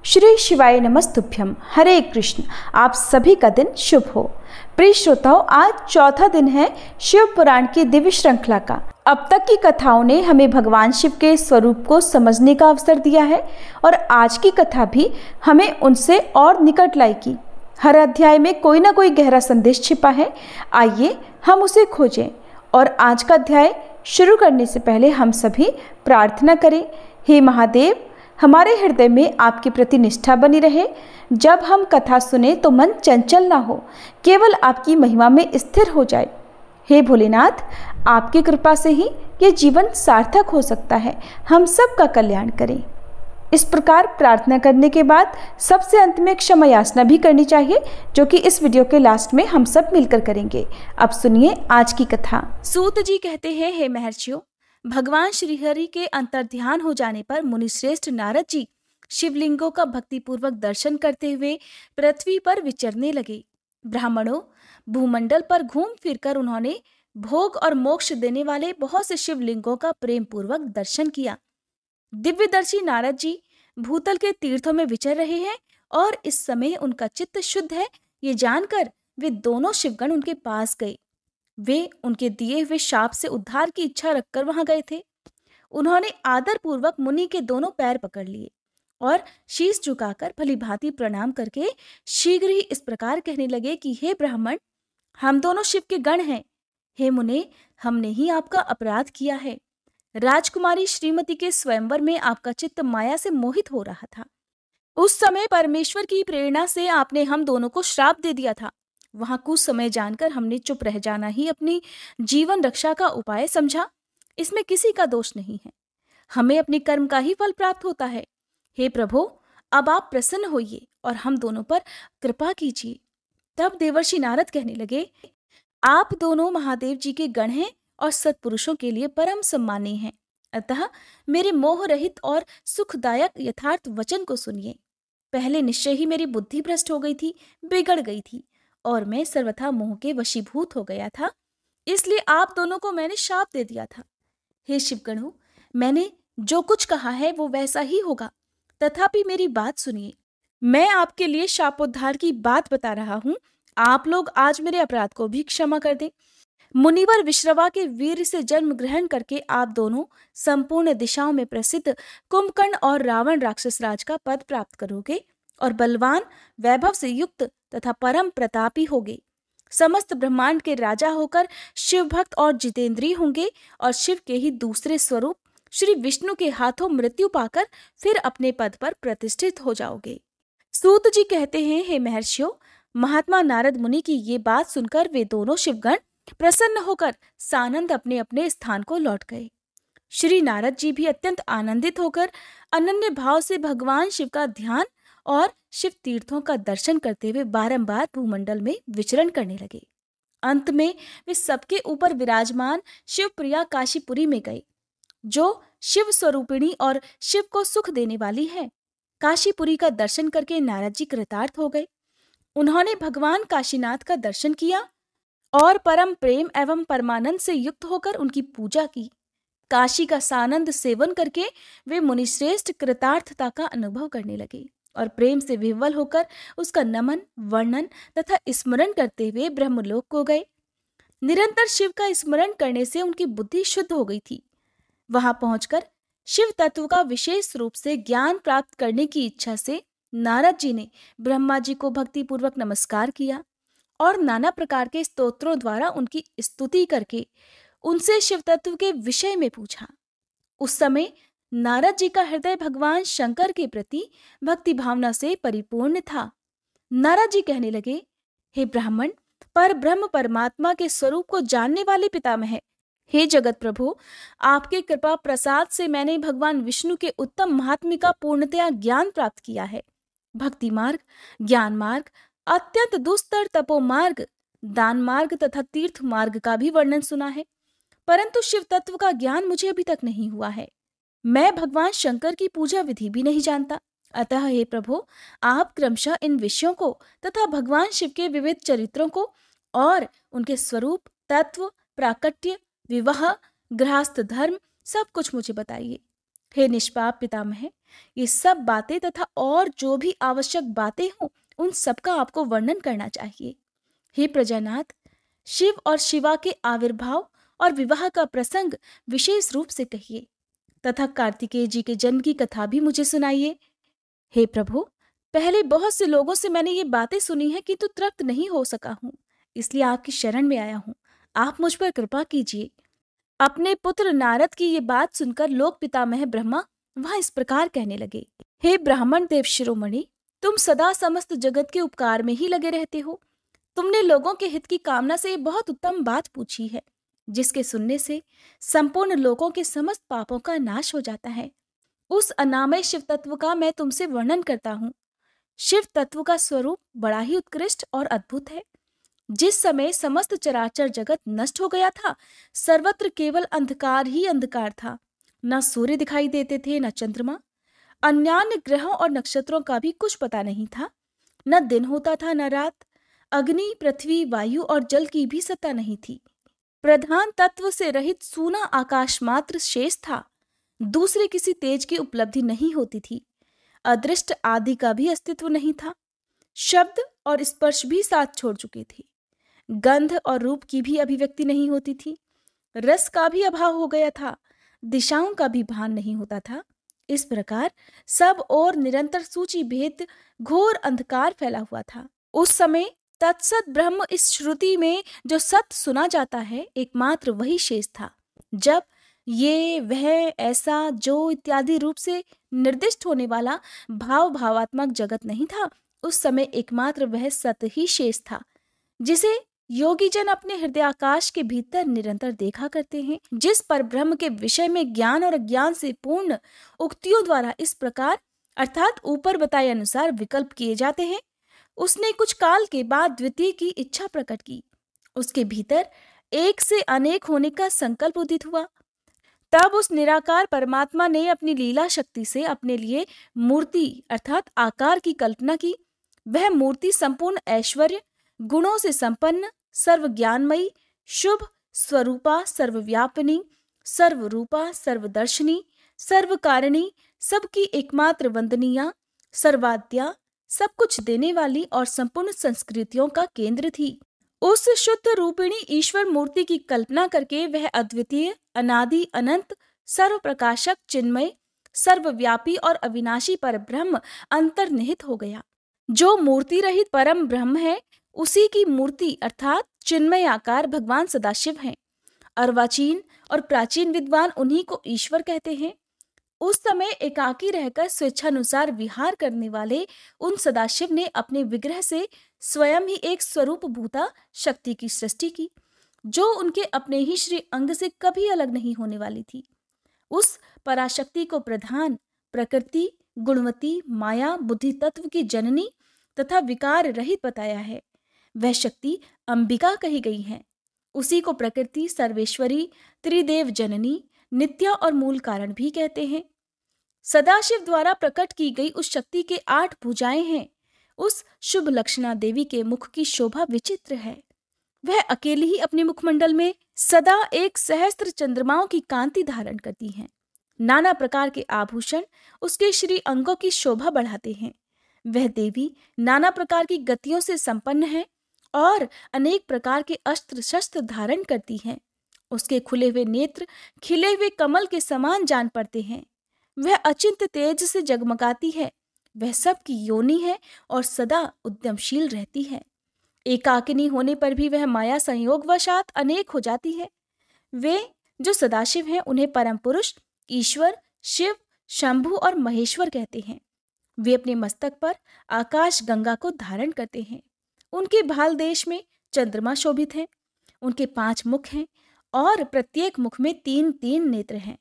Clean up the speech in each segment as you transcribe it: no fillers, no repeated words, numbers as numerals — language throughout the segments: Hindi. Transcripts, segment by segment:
श्री शिवाय नमस्तुभ्यम। हरे कृष्ण। आप सभी का दिन शुभ हो। प्रिय श्रोताओं, आज चौथा दिन है शिव पुराण की दिव्य श्रृंखला का। अब तक की कथाओं ने हमें भगवान शिव के स्वरूप को समझने का अवसर दिया है और आज की कथा भी हमें उनसे और निकट लाएगी। हर अध्याय में कोई ना कोई गहरा संदेश छिपा है। आइए हम उसे खोजें। और आज का अध्याय शुरू करने से पहले हम सभी प्रार्थना करें। हे महादेव, हमारे हृदय में आपके प्रति निष्ठा बनी रहे। जब हम कथा सुने तो मन चंचल ना हो, केवल आपकी महिमा में स्थिर हो जाए। हे भोलेनाथ, आपकी कृपा से ही ये जीवन सार्थक हो सकता है। हम सब का कल्याण करें। इस प्रकार प्रार्थना करने के बाद सबसे अंत में क्षमा याचना भी करनी चाहिए, जो कि इस वीडियो के लास्ट में हम सब मिलकर करेंगे। अब सुनिए आज की कथा। सूत जी कहते हैं, हे महर्षियों, भगवान श्रीहरि के अंतर्ध्यान हो जाने पर मुनिश्रेष्ठ नारद जी शिवलिंगों का भक्तिपूर्वक दर्शन करते हुए पृथ्वी पर विचरने लगे। ब्राह्मणों, भूमंडल पर घूम फिरकर उन्होंने भोग और मोक्ष देने वाले बहुत से शिवलिंगों का प्रेम पूर्वक दर्शन किया। दिव्यदर्शी नारद जी भूतल के तीर्थों में विचर रहे हैं और इस समय उनका चित्त शुद्ध है, ये जानकर वे दोनों शिवगण उनके पास गए। वे उनके दिए हुए शाप से उद्धार की इच्छा रखकर वहां गए थे। उन्होंने आदर पूर्वक मुनि के दोनों पैर पकड़ लिए और शीश झुकाकर भलीभांति प्रणाम करके शीघ्र ही इस प्रकार कहने लगे कि हे ब्राह्मण, हम दोनों शिव के गण हैं। हे मुने, हमने ही आपका अपराध किया है। राजकुमारी श्रीमती के स्वयंवर में आपका चित्त माया से मोहित हो रहा था। उस समय परमेश्वर की प्रेरणा से आपने हम दोनों को श्राप दे दिया था। वहां कुछ समय जानकर हमने चुप रह जाना ही अपनी जीवन रक्षा का उपाय समझा। इसमें किसी का दोष नहीं है। हमें अपने कर्म का ही फल प्राप्त होता है। हे प्रभु, अब आप प्रसन्न होइए और हम दोनों पर कृपा कीजिए। तब देवर्षि नारद कहने लगे, आप दोनों महादेव जी के गण हैं और सत्पुरुषों के लिए परम सम्मानीय हैं। अतः मेरे मोह रहित और सुखदायक यथार्थ वचन को सुनिए। पहले निश्चय ही मेरी बुद्धि भ्रष्ट हो गई थी, बिगड़ गई थी और मैं सर्वथा मोह के वशीभूत हो गया था। इसलिए आप दोनों को मैंने शाप दे दिया था। हे शिवगणों, मैंने जो कुछ कहा है वो वैसा ही होगा, तथापि मेरी बात सुनिए। मैं आपके लिए शापोद्धार की बात बता रहा हूं। आप लोग आज मेरे अपराध को भी क्षमा कर दें। मुनिवर विश्रवा के वीर से जन्म ग्रहण करके आप दोनों संपूर्ण दिशाओं में प्रसिद्ध कुंभकर्ण और रावण राक्षस राज का पद प्राप्त करोगे और बलवान, वैभव से युक्त तथा परम प्रतापी होगे। समस्त ब्रह्मांड के राजा होकर शिव भक्त और जितेंद्रीय होंगे और शिव के ही दूसरे स्वरूप श्री विष्णु के हाथों मृत्यु पाकर फिर अपने पद पर प्रतिष्ठित हो जाओगे। सूत जी कहते हैं, हे महर्षियों, महात्मा नारद मुनि की ये बात सुनकर वे दोनों शिवगण प्रसन्न होकर सानंद अपने अपने स्थान को लौट गए। श्री नारद जी भी अत्यंत आनंदित होकर अनन्य भाव से भगवान शिव का ध्यान और शिव तीर्थों का दर्शन करते हुए बारंबार भूमंडल में विचरण करने लगे। अंत में वे सबके ऊपर विराजमान शिवप्रिया काशीपुरी में गए, जो शिव स्वरूपिणी और शिव को सुख देने वाली है। काशीपुरी का दर्शन करके नारद जी कृतार्थ हो गए। उन्होंने भगवान काशीनाथ का दर्शन किया और परम प्रेम एवं परमानंद से युक्त होकर उनकी पूजा की। काशी का सानंद सेवन करके वे मुनिश्रेष्ठ कृतार्थता का अनुभव करने लगे और प्रेम से विह्वल होकर उसका नमन, वर्णन तथा स्मरण करते हुए ब्रह्मलोक को गए। निरंतर शिव का स्मरण करने से उनकी बुद्धि शुद्ध हो गई थी। वहां पहुंचकर शिव तत्व का विशेष रूप से ज्ञान प्राप्त करने की इच्छा से नारद जी ने ब्रह्मा जी को भक्तिपूर्वक नमस्कार किया और नाना प्रकार के स्तोत्रों द्वारा उनकी स्तुति करके उनसे शिव तत्व के विषय में पूछा। उस समय नारद जी का हृदय भगवान शंकर के प्रति भक्ति भावना से परिपूर्ण था। नारद जी कहने लगे, हे ब्राह्मण, पर ब्रह्म परमात्मा के स्वरूप को जानने वाले पितामह, हे जगत प्रभु, आपके कृपा प्रसाद से मैंने भगवान विष्णु के उत्तम महात्म्य का पूर्णतया ज्ञान प्राप्त किया है। भक्ति मार्ग, ज्ञान मार्ग, अत्यंत दुस्तर तपो मार्ग, दान मार्ग तथा तीर्थ मार्ग का भी वर्णन सुना है, परंतु शिव तत्व का ज्ञान मुझे अभी तक नहीं हुआ है। मैं भगवान शंकर की पूजा विधि भी नहीं जानता। अतः हे प्रभु, आप क्रमशः इन विषयों को तथा भगवान शिव के विविध चरित्रों को और उनके स्वरूप, तत्व, प्राकट्य, विवाह, गृहस्थ धर्म सब कुछ मुझे बताइए। हे निष्पाप पितामह, ये सब बातें तथा और जो भी आवश्यक बातें हों उन सबका आपको वर्णन करना चाहिए। हे प्रजानाथ, शिव और शिवा के आविर्भाव और विवाह का प्रसंग विशेष रूप से कहिए तथा कार्तिकेय जी के जन्म की कथा भी मुझे सुनाइए। हे प्रभु, पहले बहुत से लोगों से मैंने ये बातें सुनी है किंतु तृप्त नहीं हो सका हूँ, इसलिए आपकी शरण में आया हूँ। आप मुझ पर कृपा कीजिए। अपने पुत्र नारद की ये बात सुनकर लोक पितामह ब्रह्मा वह इस प्रकार कहने लगे। हे ब्राह्मण देव शिरोमणि, तुम सदा समस्त जगत के उपकार में ही लगे रहते हो। तुमने लोगों के हित की कामना से ये बहुत उत्तम बात पूछी है, जिसके सुनने से संपूर्ण लोगों के समस्त पापों का नाश हो जाता है। उस अनामय शिव तत्व का मैं तुमसे वर्णन करता हूँ। शिव तत्व का स्वरूप बड़ा ही उत्कृष्ट और अद्भुत है। जिस समय समस्त चराचर जगत नष्ट हो गया था, सर्वत्र केवल अंधकार ही अंधकार था। न सूर्य दिखाई देते थे, न चंद्रमा। अन्यान्य ग्रहों और नक्षत्रों का भी कुछ पता नहीं था। न दिन होता था न रात। अग्नि, पृथ्वी, वायु और जल की भी सत्ता नहीं थी। प्रधान तत्व से रहित सूना आकाश मात्र शेष था। दूसरे किसी तेज की उपलब्धि नहीं होती थी। अदृष्ट आदि का भी अस्तित्व नहीं था। शब्द और स्पर्श भी साथ छोड़ चुके थे। गंध और रूप की भी अभिव्यक्ति नहीं होती थी। रस का भी अभाव हो गया था। दिशाओं का भी भान नहीं होता था। इस प्रकार सब और निरंतर सूची भेद घोर अंधकार फैला हुआ था। उस समय तत्सत ब्रह्म इस श्रुति में जो सत्य सुना जाता है, एकमात्र वही शेष था। जब ये, वह, ऐसा, जो इत्यादि रूप से निर्दिष्ट होने वाला भावात्मक जगत नहीं था, उस समय एकमात्र वह सत्य ही शेष था, जिसे योगी जन अपने हृदयाकाश के भीतर निरंतर देखा करते हैं। जिस पर ब्रह्म के विषय में ज्ञान और अज्ञान से पूर्ण उक्तियों द्वारा इस प्रकार अर्थात ऊपर बताए अनुसार विकल्प किए जाते हैं, उसने कुछ काल के बाद द्वितीय की इच्छा प्रकट की। उसके भीतर एक से अनेक होने का संकल्प उदित हुआ। तब उस निराकार परमात्मा ने अपनी लीला शक्ति से अपने लिए मूर्ति अर्थात आकार की कल्पना की। वह मूर्ति संपूर्ण ऐश्वर्य, गुणों से संपन्न, सर्वज्ञानमयी, शुभ स्वरूपा, सर्वव्यापिनी, सर्वरूपा, सर्वदर्शनी, सर्वकारिणी, सबकी एकमात्र वंदनीया, सर्वाद्या, सब कुछ देने वाली और संपूर्ण संस्कृतियों का केंद्र थी। उस शुद्ध रूपिणी ईश्वर मूर्ति की कल्पना करके वह अद्वितीय, अनादि, अनंत, सर्वप्रकाशक, चिन्मय, सर्वव्यापी और अविनाशी पर ब्रह्म अंतर्निहित हो गया। जो मूर्ति रहित परम ब्रह्म है, उसी की मूर्ति अर्थात चिन्मय आकार भगवान सदाशिव हैं। अर्वाचीन और प्राचीन विद्वान उन्हीं को ईश्वर कहते हैं। उस समय एकाकी रहकर स्वेच्छानुसार विहार करने वाले उन सदाशिव ने अपने विग्रह से स्वयं ही एक स्वरूप भूता शक्ति की सृष्टि की, जो उनके अपने ही श्री अंग से कभी अलग नहीं होने वाली थी। उस पराशक्ति को प्रधान, प्रकृति, गुणवती, माया, बुद्धि तत्व की जननी तथा विकार रहित बताया है। वह शक्ति अंबिका कही गई है। उसी को प्रकृति, सर्वेश्वरी, त्रिदेव जननी, नित्या और मूल कारण भी कहते हैं। सदाशिव द्वारा प्रकट की गई उस शक्ति के 8 भुजाएं हैं। उस शुभ लक्षणा देवी के मुख की शोभा विचित्र है। वह अकेली ही अपने मुखमंडल में सदा एक सहस्त्र चंद्रमाओं की कांति धारण करती हैं। नाना प्रकार के आभूषण उसके श्री अंगों की शोभा बढ़ाते हैं। वह देवी नाना प्रकार की गतियों से संपन्न है और अनेक प्रकार के अस्त्र शस्त्र धारण करती हैं। उसके खुले हुए नेत्र खिले हुए कमल के समान जान पड़ते हैं। वह अचिंत्य तेज से जगमगाती है। वह सबकी योनि है और सदा उद्यमशील रहती है। एकाकिनी होने पर भी वह माया संयोगवशात अनेक हो जाती है। वे जो सदाशिव हैं, उन्हें परम पुरुष, ईश्वर, शिव, शंभु और महेश्वर कहते हैं। वे अपने मस्तक पर आकाश गंगा को धारण करते हैं। उनके भाल देश में चंद्रमा शोभित हैं। उनके 5 मुख हैं और प्रत्येक मुख में 3-3 नेत्र हैं।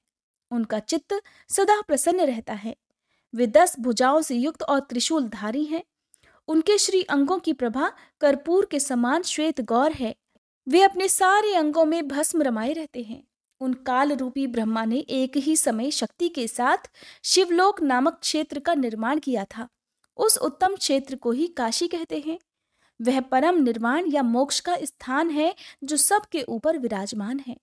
उनका चित्त सदा प्रसन्न रहता है। वे 10 भुजाओं से युक्त और त्रिशूलधारी हैं। उनके श्री अंगों की प्रभा कर्पूर के समान श्वेत गौर है। वे अपने सारे अंगों में भस्म रमाए रहते हैं। उन काल रूपी ब्रह्मा ने एक ही समय शक्ति के साथ शिवलोक नामक क्षेत्र का निर्माण किया था। उस उत्तम क्षेत्र को ही काशी कहते हैं। वह परम निर्वाण या मोक्ष का स्थान है जो सबके ऊपर विराजमान है।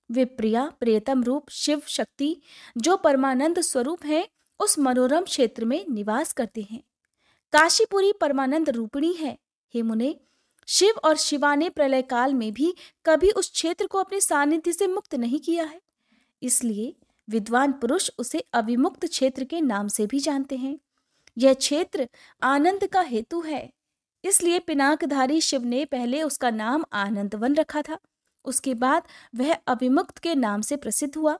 वे प्रिया प्रियतम रूप शिव शक्ति जो परमानंद स्वरूप है उस मनोरम क्षेत्र में निवास करते हैं। काशीपुरी परमानंद रूपिणी है। हे मुने, शिव और शिवा ने प्रलय काल में भी कभी उस क्षेत्र को अपने सानिध्य से मुक्त नहीं किया है, इसलिए विद्वान पुरुष उसे अविमुक्त क्षेत्र के नाम से भी जानते हैं। यह क्षेत्र आनंद का हेतु है, इसलिए पिनाकधारी शिव ने पहले उसका नाम आनंदवन रखा था, उसके बाद वह अविमुक्त के नाम से प्रसिद्ध हुआ।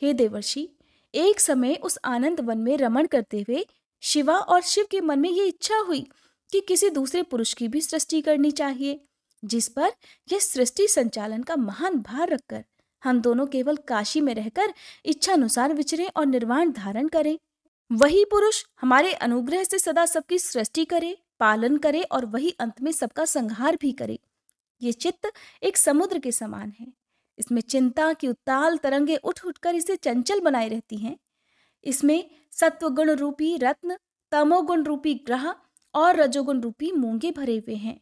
हे देवर्षि, एक समय उस आनंद वन में रमण करते हुए शिवा और शिव के मन में ये इच्छा हुई कि किसी दूसरे पुरुष की भी सृष्टि करनी चाहिए, जिस पर यह सृष्टि संचालन का महान भार रखकर हम दोनों केवल काशी में रहकर इच्छानुसार विचरें और निर्वाण धारण करें। वही पुरुष हमारे अनुग्रह से सदा सबकी सृष्टि करे, पालन करे और वही अंत में सबका संहार भी करे। ये चित्त एक समुद्र के समान है, इसमें चिंता की उताल तरंगे उठ उठकर इसे चंचल बनाए रहती हैं। इसमें सत्वगुण रूपी रत्न, तमोगुण रूपी ग्रह और रजोगुण रूपी मूंगे भरे हुए हैं।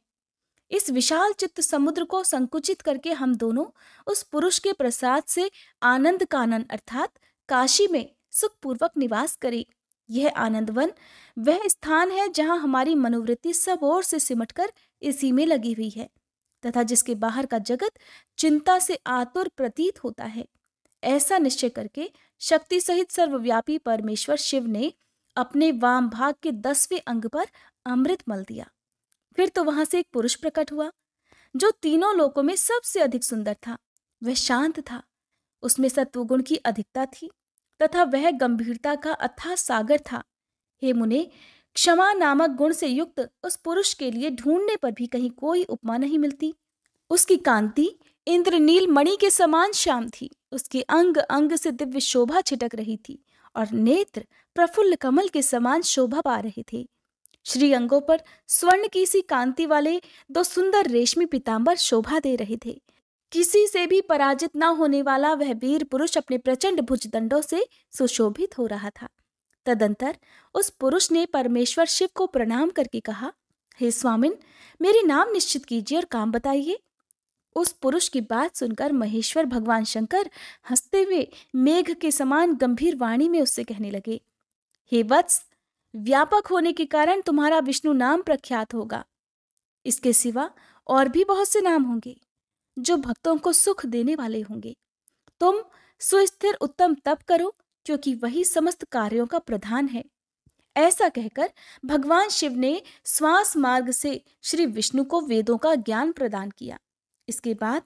इस विशाल चित्त समुद्र को संकुचित करके हम दोनों उस पुरुष के प्रसाद से आनंद कानन अर्थात काशी में सुखपूर्वक निवास करें। यह आनंदवन वह स्थान है जहां हमारी मनोवृत्ति सब ओर से सिमटकर इसी में लगी हुई है तथा जिसके बाहर का जगत चिंता से आतुर प्रतीत होता है। ऐसा निश्चय करके शक्ति सहित सर्वव्यापी परमेश्वर शिव ने अपने वाम भाग के 10वें अंग पर अमृत मल दिया। फिर तो वहां से एक पुरुष प्रकट हुआ जो तीनों लोकों में सबसे अधिक सुंदर था। वह शांत था, उसमें सत्वगुण की अधिकता थी तथा वह गंभीरता का अथाह सागर था। हे मुने, क्षमा नामक गुण से युक्त उस पुरुष के लिए ढूंढने पर भी कहीं कोई उपमा नहीं मिलती। उसकी कांति इंद्रनील मणि के समान श्याम थी, उसके अंग अंग से दिव्य शोभा छिटक रही थी और नेत्र प्रफुल्ल कमल के समान शोभा पा रहे थे। श्री अंगों पर स्वर्ण की सी कांति वाले 2 सुंदर रेशमी पीतांबर शोभा दे रहे थे। किसी से भी पराजित न होने वाला वह वीर पुरुष अपने प्रचंड भुजदंडों से सुशोभित हो रहा था। तदंतर उस पुरुष ने परमेश्वर शिव को प्रणाम करके कहा, हे स्वामिन, मेरे नाम निश्चित कीजिए और काम बताइए। उस पुरुष की बात सुनकर महेश्वर भगवान शंकर हंसते हुए मेघ के समान गंभीर वाणी में उससे कहने लगे, हे वत्स, व्यापक होने के कारण तुम्हारा विष्णु नाम प्रख्यात होगा। इसके सिवा और भी बहुत से नाम होंगे जो भक्तों को सुख देने वाले होंगे। तुम सुस्थिर उत्तम तप करो, क्योंकि वही समस्त कार्यों का प्रधान है। ऐसा कहकर भगवान शिव ने श्वास मार्ग से श्री विष्णु को वेदों का ज्ञान प्रदान किया। इसके बाद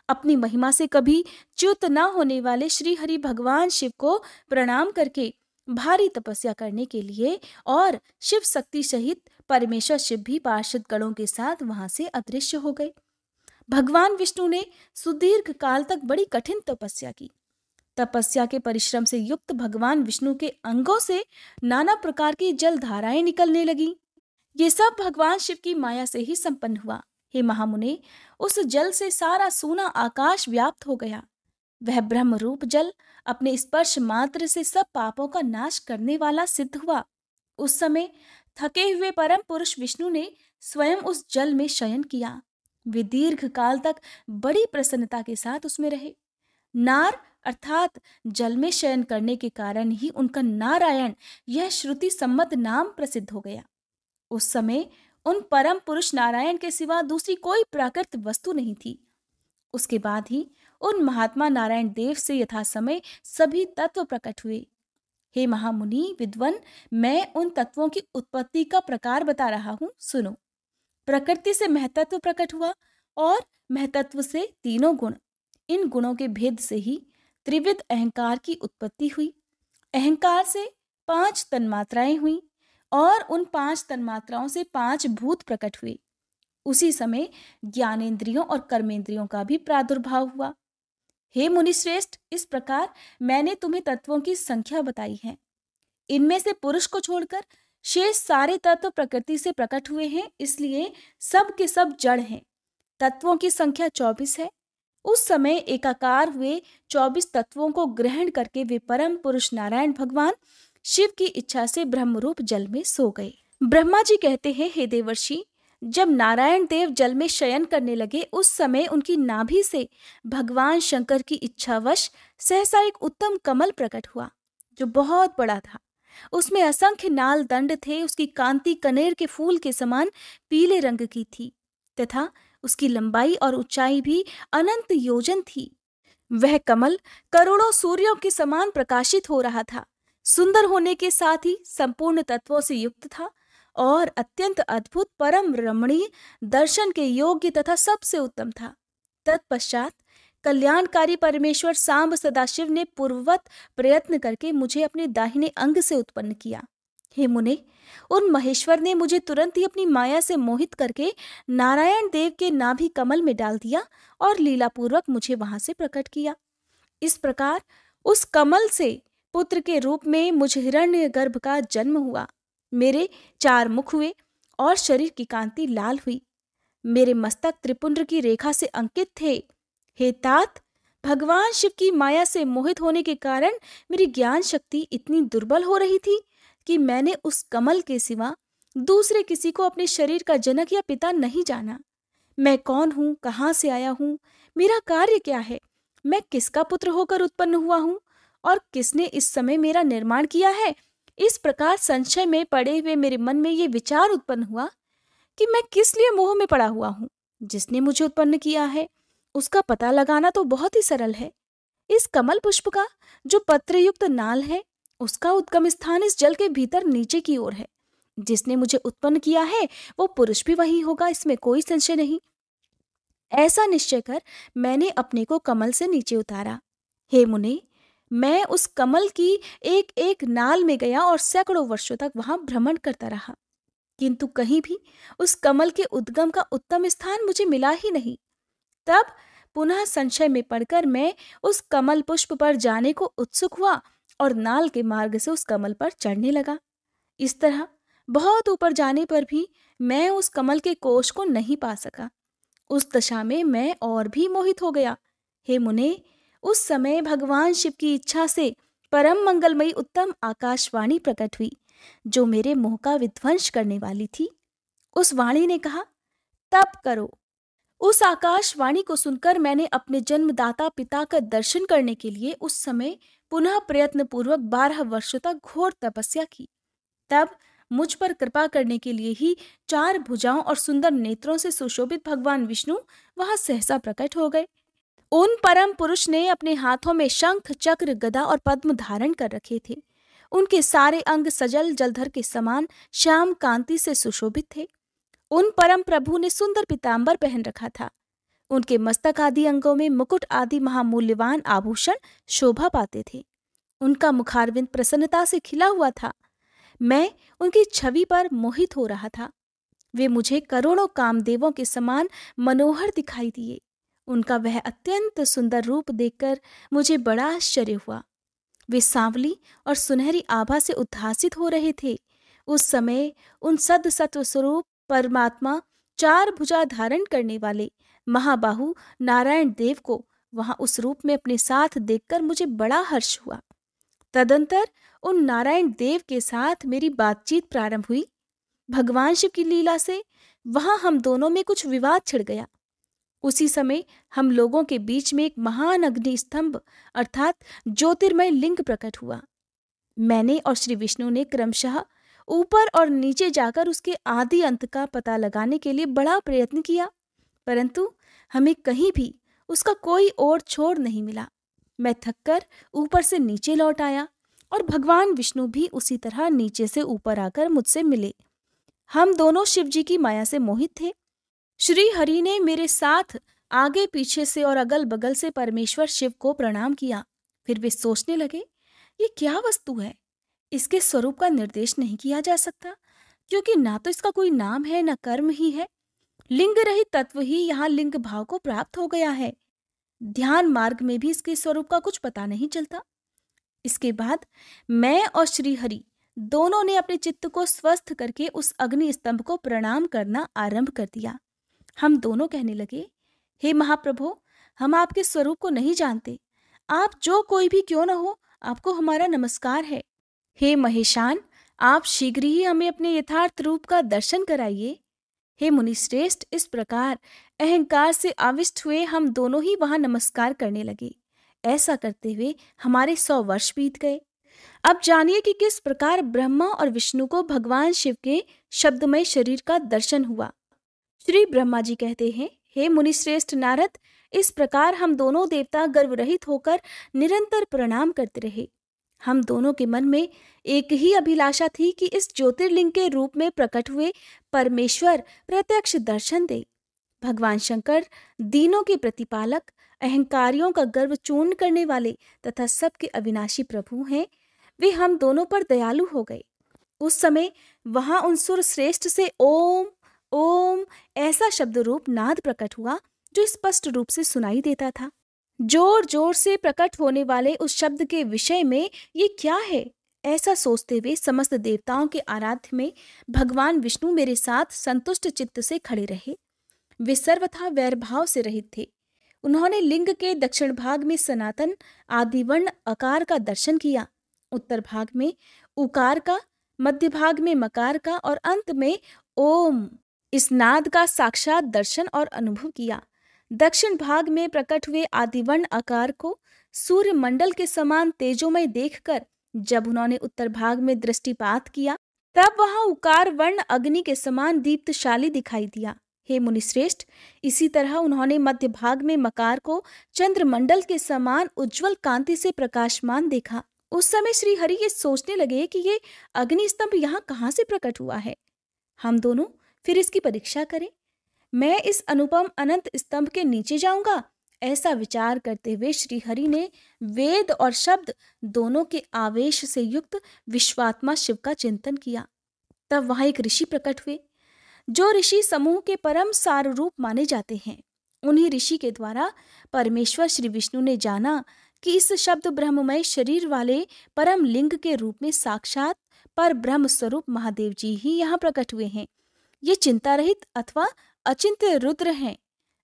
अपनी महिमा से कभी च्युत न होने वाले श्री हरि भगवान शिव को प्रणाम करके भारी तपस्या करने के लिए और शिव शक्ति सहित परमेश्वर शिव भी पार्षद गणों के साथ वहां से अदृश्य हो गए। भगवान विष्णु ने सुदीर्घ काल तक बड़ी कठिन तपस्या की। तपस्या के परिश्रम से युक्त भगवान विष्णु के अंगों से नाना प्रकार की जल धाराएं निकलने लगी। ये सब भगवान शिव की माया से ही संपन्न हुआ। हे महामुने, उस जल से सारा सूना आकाश व्याप्त हो गया। वह ब्रह्म रूप जल अपने स्पर्श मात्र से सब पापों का नाश करने वाला सिद्ध हुआ। उस समय थके हुए परम पुरुष विष्णु ने स्वयं उस जल में शयन किया। वे दीर्घ काल तक बड़ी प्रसन्नता के साथ उसमें रहे। नार अर्थात जल में शयन करने के कारण ही उनका नारायण यह श्रुति सम्मत नाम प्रसिद्ध हो गया। उस समय उन परम पुरुष नारायण के सिवा दूसरी कोई प्राकृत वस्तु नहीं थी। उसके बाद ही उन महात्मा नारायण देव से यथा समय सभी तत्व प्रकट हुए। हे महामुनि विद्वन, मैं उन तत्वों की उत्पत्ति का प्रकार बता रहा हूं, सुनो। प्रकृति से महतत्व प्रकट हुआ और महतत्व से तीनों गुण। इन गुणों के भेद से ही त्रिविध अहंकार की उत्पत्ति हुई। अहंकार से 5 तन्मात्राएं हुई और उन 5 तन्मात्राओं से 5 भूत प्रकट हुए। उसी समय ज्ञानेंद्रियों और कर्मेंद्रियों का भी प्रादुर्भाव हुआ। हे मुनिश्रेष्ठ, इस प्रकार मैंने तुम्हें तत्वों की संख्या बताई है। इनमें से पुरुष को छोड़कर शेष सारे तत्व प्रकृति से प्रकट हुए हैं, इसलिए सब के सब जड़ हैं। तत्वों की संख्या 24 है। उस समय एकाकार हुए 24 तत्वों को ग्रहण करके वे परम पुरुष नारायण भगवान शिव की इच्छा से ब्रह्मरूप जल में सो गए। ब्रह्मा जी कहते हैं, हे देवर्षि, जब नारायण देव जल में शयन करने लगे उस समय उनकी नाभि से भगवान शंकर की इच्छावश सहसा एक उत्तम कमल प्रकट हुआ, जो बहुत बड़ा था। उसमें असंख्य नाल दंड थे। उसकी कांति कनेर के फूल के समान पीले रंग की थी तथा उसकी लंबाई और ऊंचाई भी अनंत योजन थी। वह कमल करोड़ों सूर्यों के समान प्रकाशित हो रहा था। सुंदर होने के साथ ही संपूर्ण तत्वों से युक्त था और अत्यंत अद्भुत, परम रमणीय, दर्शन के योग्य तथा सबसे उत्तम था। तत्पश्चात कल्याणकारी परमेश्वर सांब सदाशिव ने पूर्ववत प्रयत्न करके मुझे अपने दाहिने अंग से उत्पन्न किया। हे मुने, उन महेश्वर ने मुझे तुरंत ही अपनी माया से मोहित करके नारायण देव के नाभि कमल में डाल दिया और लीलापूर्वक मुझे वहां से प्रकट किया। इस प्रकार उस कमल से पुत्र के रूप में मुझ हिरण्यगर्भ का जन्म हुआ। मेरे 4 मुख हुए और शरीर की कांति लाल हुई। मेरे मस्तक त्रिपुंड्र की रेखा से अंकित थे। हे तात, भगवान शिव की माया से मोहित होने के कारण मेरी ज्ञान शक्ति इतनी दुर्बल हो रही थी कि मैंने उस कमल के सिवा दूसरे किसी को अपने शरीर का जनक या पिता नहीं जाना। मैं कौन हूँ, कहाँ से आया हूँ, मेरा कार्य क्या है, मैं किसका पुत्र होकर उत्पन्न हुआ हूँ और किसने इस समय मेरा निर्माण किया है। इस प्रकार संशय में पड़े हुए मेरे मन में ये विचार उत्पन्न हुआ कि मैं किस लिए मोह में पड़ा हुआ हूँ। जिसने मुझे उत्पन्न किया है उसका पता लगाना तो बहुत ही सरल है। इस कमल पुष्प का जो पत्रयुक्त नाल है उसका उद्गम स्थान इस जल के भीतर नीचे की ओर है। जिसने मुझे उत्पन्न किया है वो पुरुष भी वही होगा, इसमें कोई संशय नहीं। ऐसा निश्चय कर मैंने अपने को कमल से नीचे उतारा। हे मुने, मैं उस कमल की एक एक नाल में गया और सैकड़ों वर्षों तक वहां भ्रमण करता रहा, किंतु कहीं भी उस कमल के उद्गम का उत्तम स्थान मुझे मिला ही नहीं। तब पुनः संशय में पड़कर मैं उस कमल पुष्प पर जाने को उत्सुक हुआ और नाल के मार्ग से उस कमल पर चढ़ने लगा। इस तरह बहुत ऊपर जाने पर भी मैं उस कमल के कोश को नहीं पा सका। उस दशा में मैं और भी मोहित हो गया। हे मुने, उस समय भगवान शिव की इच्छा से परम मंगलमयी उत्तम आकाशवाणी प्रकट हुई, जो मेरे मोह का विध्वंस करने वाली थी। उस वाणी ने कहा, तप करो। उस आकाशवाणी को सुनकर मैंने अपने जन्मदाता पिता का दर्शन करने के लिए उस समय पुनः प्रयत्न पूर्वक 12 वर्षों तक घोर तपस्या की। तब मुझ पर कृपा करने के लिए ही 4 भुजाओं और सुंदर नेत्रों से सुशोभित भगवान विष्णु वहां सहसा प्रकट हो गए। उन परम पुरुष ने अपने हाथों में शंख, चक्र, गदा और पद्म धारण कर रखे थे। उनके सारे अंग सजल जलधर के समान श्याम कांति से सुशोभित थे। उन परम प्रभु ने सुंदर पीतांबर पहन रखा था। उनके मस्तक आदि अंगों में मुकुट आदि महामूल्यवान आभूषण शोभा पाते थे। उनका मुखारविंद प्रसन्नता से खिला हुआ था। मैं उनकी छवि पर मोहित हो रहा था। वे मुझे करोड़ों कामदेवों के समान मनोहर दिखाई दिए। उनका वह अत्यंत सुंदर रूप देखकर मुझे बड़ा आश्चर्य हुआ। वे सांवली और सुनहरी आभा से उद्भासित हो रहे थे। उस समय उन सद सत्व स्वरूप परमात्मा 4 भुजा धारण करने वाले महाबाहु नारायण देव को वहां उस रूप में अपने साथ देखकर मुझे बड़ा हर्ष हुआ। तदंतर उन नारायण देव के साथ मेरी बातचीत प्रारंभ हुई। भगवान शिव की लीला से वहां हम दोनों में कुछ विवाद छिड़ गया। उसी समय हम लोगों के बीच में एक महान अग्नि स्तंभ अर्थात ज्योतिर्मय लिंग प्रकट हुआ। मैंने और श्री विष्णु ने क्रमशः ऊपर और नीचे जाकर उसके आदि अंत का पता लगाने के लिए बड़ा प्रयत्न किया, परंतु हमें कहीं भी उसका कोई ओर छोर नहीं मिला। मैं थककर ऊपर से नीचे लौट आया और भगवान विष्णु भी उसी तरह नीचे से ऊपर आकर मुझसे मिले। हम दोनों शिव जी की माया से मोहित थे। श्री हरि ने मेरे साथ आगे पीछे से और अगल बगल से परमेश्वर शिव को प्रणाम किया। फिर वे सोचने लगे, ये क्या वस्तु है, इसके स्वरूप का निर्देश नहीं किया जा सकता, क्योंकि ना तो इसका कोई नाम है न कर्म ही है। लिंग रहित तत्व ही यहाँ लिंग भाव को प्राप्त हो गया है। ध्यान मार्ग में भी इसके स्वरूप का कुछ पता नहीं चलता। इसके बाद मैं और श्री हरि दोनों ने अपने चित्त को स्वस्थ करके उस अग्नि स्तंभ को प्रणाम करना आरंभ कर दिया। हम दोनों कहने लगे, हे महाप्रभु, हम आपके स्वरूप को नहीं जानते। आप जो कोई भी क्यों न हो, आपको हमारा नमस्कार है। हे महेशान, आप शीघ्र ही हमें अपने यथार्थ रूप का दर्शन कराइए। हे मुनि श्रेष्ठ, इस प्रकार अहंकार से आविष्ट हुए हम दोनों ही वहां नमस्कार करने लगे। ऐसा करते हुए हमारे 100 वर्ष बीत गए। अब जानिए कि किस प्रकार ब्रह्मा और विष्णु को भगवान शिव के शब्दमय शरीर का दर्शन हुआ। श्री ब्रह्मा जी कहते हैं, हे मुनि श्रेष्ठ नारद, इस प्रकार हम दोनों देवता गर्व रहित होकर निरंतर प्रणाम करते रहे। हम दोनों के मन में एक ही अभिलाषा थी कि इस ज्योतिर्लिंग के रूप में प्रकट हुए परमेश्वर प्रत्यक्ष दर्शन दे। भगवान शंकर दीनों के प्रतिपालक, अहंकारियों का गर्व चूर्ण करने वाले तथा सबके अविनाशी प्रभु हैं। वे हम दोनों पर दयालु हो गए। उस समय वहां उन सुर श्रेष्ठ से ओम ओम ऐसा शब्द रूप नाद प्रकट हुआ जो स्पष्ट रूप से सुनाई देता था। जोर जोर से प्रकट होने वाले उस शब्द के विषय में ये क्या है, ऐसा सोचते हुए समस्त देवताओं के आराध्य में भगवान विष्णु मेरे साथ संतुष्ट चित्त से खड़े रहे। वे सर्वथा वैरभाव से रहित थे। उन्होंने लिंग के दक्षिण भाग में सनातन आदिवर्ण अकार का दर्शन किया, उत्तर भाग में उकार का, मध्य भाग में मकार का और अंत में ओम इस नाद का साक्षात दर्शन और अनुभव किया। दक्षिण भाग में प्रकट हुए आदिवर्ण आकार को सूर्य मंडल के समान तेजोमय देखकर जब उन्होंने उत्तर भाग में दृष्टिपात किया, तब वहां उकार वर्ण अग्नि के समान दीप्तशाली दिखाई दिया। हे मुनिश्रेष्ठ, इसी तरह उन्होंने मध्य भाग में मकार को चंद्रमंडल के समान उज्जवल कांति से प्रकाशमान देखा। उस समय श्री हरि ये सोचने लगे कि ये अग्नि स्तंभ यहाँ कहाँ से प्रकट हुआ है। हम दोनों फिर इसकी परीक्षा करें। मैं इस अनुपम अनंत स्तंभ के नीचे जाऊंगा, ऐसा विचार करते हुए श्री हरि ने वेद और शब्द दोनों के आवेश से युक्त विश्वात्मा शिव का चिंतन किया। तब वहां एक ऋषि प्रकट हुए, जो ऋषि समूह के परम सार रूप माने जाते हैं। उन्हीं ऋषि के द्वारा परमेश्वर श्री विष्णु ने जाना कि इस शब्द ब्रह्ममय शरीर वाले परम लिंग के रूप में साक्षात पर ब्रह्म स्वरूप महादेव जी ही यहाँ प्रकट हुए हैं। ये चिंता रहित अथवा अचिंत्य रुद्र हैं।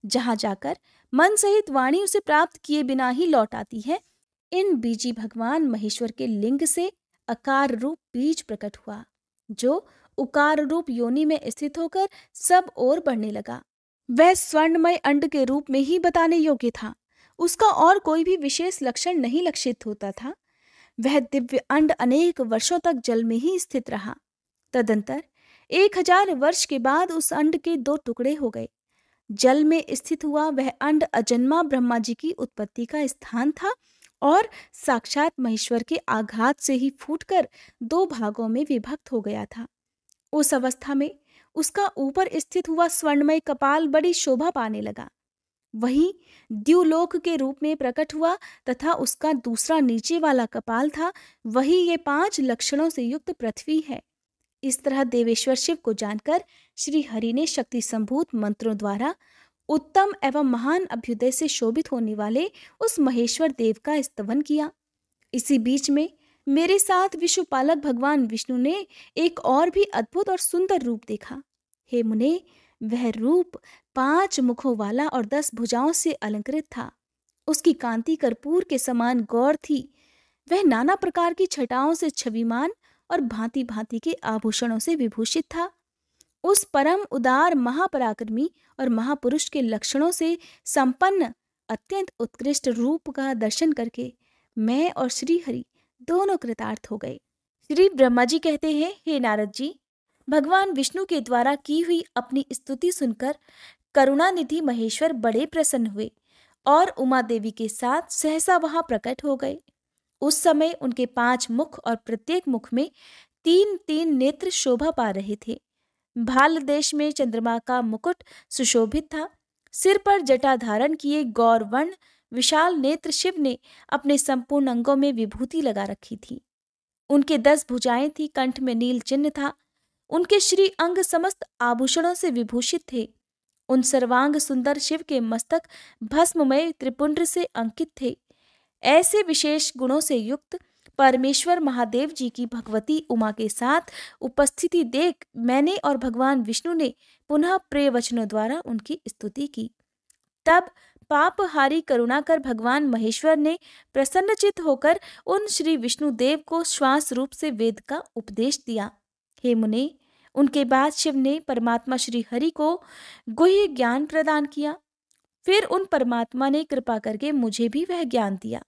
जहां जाकर मन सहित वाणी उसे प्राप्त किए बिना ही लौट आती है। इन बीजी भगवान महेश्वर के लिंग से अकार रूप बीज प्रकट हुआ, जो उकार रूप योनि में स्थित होकर सब ओर बढ़ने लगा। वह स्वर्णमय अंड के रूप में ही बताने योग्य था। उसका और कोई भी विशेष लक्षण नहीं लक्षित होता था। वह दिव्य अंड अनेक वर्षों तक जल में ही स्थित रहा। तदंतर 1000 वर्ष के बाद उस अंड के 2 टुकड़े हो गए। जल में स्थित हुआ वह अंड अजन्मा ब्रह्मा जी की उत्पत्ति का स्थान था और साक्षात महेश्वर के आघात से ही फूटकर 2 भागों में विभक्त हो गया था। उस अवस्था में उसका ऊपर स्थित हुआ स्वर्णमय कपाल बड़ी शोभा पाने लगा। वहीं द्युलोक के रूप में प्रकट हुआ तथा उसका दूसरा नीचे वाला कपाल था, वही ये 5 लक्षणों से युक्त पृथ्वी है। इस तरह देवेश्वर शिव को जानकर श्री हरि ने शक्ति संभूत मंत्रों द्वारा उत्तम एवं महान अभ्युदय से शोभित होने वाले उस महेश्वर देव का स्तवन किया। इसी बीच में मेरे साथ विश्वपालक भगवान विष्णु ने एक और भी अद्भुत और सुंदर रूप देखा। हे मुने, वह रूप 5 मुखों वाला और 10 भुजाओं से अलंकृत था। उसकी कांति कर्पूर के समान गौर थी। वह नाना प्रकार की छटाओं से छविमान और भांति भांति के आभूषणों से विभूषित था। उस परम उदार महापराक्रमी और महापुरुष के लक्षणों से संपन्न अत्यंत उत्कृष्ट रूप का दर्शन करके मैं और श्री हरि दोनों कृतार्थ हो गए। श्री ब्रह्मा जी कहते हैं, हे नारद जी, भगवान विष्णु के द्वारा की हुई अपनी स्तुति सुनकर करुणानिधि महेश्वर बड़े प्रसन्न हुए और उमा देवी के साथ सहसा वहां प्रकट हो गए। उस समय उनके 5 मुख और प्रत्येक मुख में 3-3 नेत्र शोभा पा रहे थे। भाल देश में चंद्रमा का मुकुट सुशोभित था। सिर पर जटा धारण किए गौरवर्ण विशाल नेत्र शिव ने अपने संपूर्ण अंगों में विभूति लगा रखी थी। उनके 10 भुजाएं थी, कंठ में नील चिन्ह था। उनके श्री अंग समस्त आभूषणों से विभूषित थे। उन सर्वांग सुंदर शिव के मस्तक भस्ममय त्रिपुंड से अंकित थे। ऐसे विशेष गुणों से युक्त परमेश्वर महादेव जी की भगवती उमा के साथ उपस्थिति देख मैंने और भगवान विष्णु ने पुनः प्रिय वचनों द्वारा उनकी स्तुति की। तब पापहारी करुणा कर भगवान महेश्वर ने प्रसन्नचित होकर उन श्री विष्णु देव को श्वास रूप से वेद का उपदेश दिया। हे मुने, उनके बाद शिव ने परमात्मा श्री हरि को गुह्य ज्ञान प्रदान किया। फिर उन परमात्मा ने कृपा करके मुझे भी वह ज्ञान दिया।